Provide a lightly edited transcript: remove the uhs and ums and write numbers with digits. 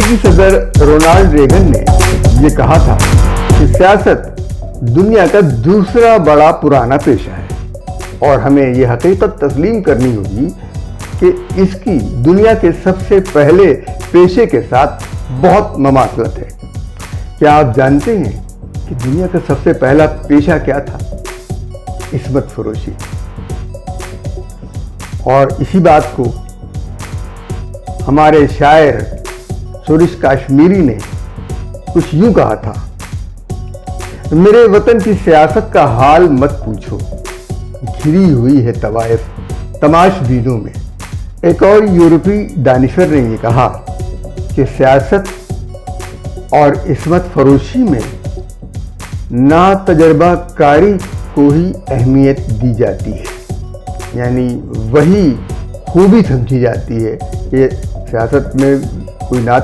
अमेरिकी सदर Ronald Reagan ने ये कहा था कि सियासत दुनिया का दूसरा बड़ा पुराना पेशा है और हमें ये हकीकत तस्लीम करनी होगी कि इसकी दुनिया के सबसे पहले पेशे के साथ बहुत ममासलत है। क्या आप जानते हैं कि दुनिया का सबसे पहला पेशा क्या था? इस्मत फरोशी। और इसी बात को हमारे शायर सुरेश काश्मीरी ने कुछ यूं कहा था, मेरे वतन की सियासत का हाल मत पूछो, घिरी हुई है तवाइफ तमाशबीनों में। एक और यूरोपीय दानिश्वर ने यह कहा कि सियासत और इस्मत फरोशी में ना तजर्बाकारी को ही अहमियत दी जाती है, यानी वही खूबी समझी जाती है कि सियासत में कोई ना